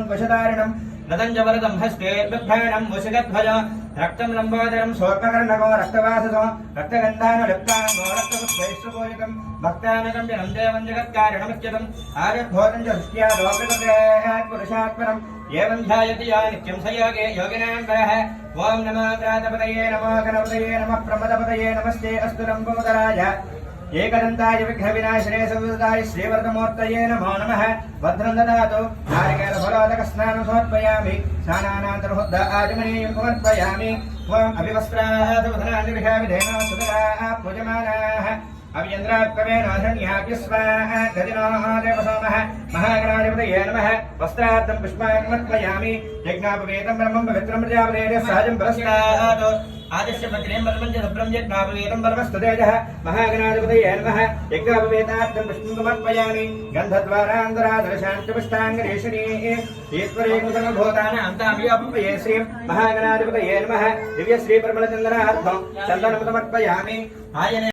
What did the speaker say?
वशधारिणं रतञ्जवरदं हस्ते बिभ्राणं वशगध्वज रक्तं लम्बोदरं शोर्पकर्णको रक्तवाससो रक्तगन्धानुलिप्ताङ्गो रक्तपुष्पैश्वपूजितं भक्तानकं जनं देवं जगत्कारणमुच्यतम् आविर्भूतं च दृष्ट्या लोककृतेः पुरुषात्मनम् एवं ध्यायति या नित्यं स योगे योगिनां वरः ॐ नमो व्रातपतये नमो गणपतये नमः प्रमदपतये नमस्ते अस्तु लम्बोदराय एकदन्ताय विघ्नविनाशिने सर्वदाय श्रीवरदमूर्तये नमो नमः भद्रं ददातु नारिकेलफलोदकस्नानं समर्पयामि स्नानानन्तरं आचमनीयं समर्पयामि त्वम् अभिवस्त्रादवधनानि विधाविधेन सुतराः पूजमानाः अभियन्द्रात्मेन धन्याभ्यस्वाः गदिनोः देवसोमः महागणाधिपतये नमः वस्त्रार्थं पुष्पाणि समर्पयामि यज्ञापवेदं ब्रह्मं पवित्रं प्रजापतेः सहजं पुरस्तात् आदिश्य पत्नीं बलमं च शुभ्रं यज्ञापवेदं बलमस्तु तेजः महागणाधिपतये नमः यज्ञापवेदार्थं पुष्पं समर्पयामि गन्धद्वारान्तरादर्शान्तपुष्टाङ्गरेषणी ईश्वरे कुसलभूतानां ताम्योपये श्रीं महागणाधिपतये नमः दिव्यश्रीपरिमलचन्दनार्थं चन्दनं समर्पयामि आयने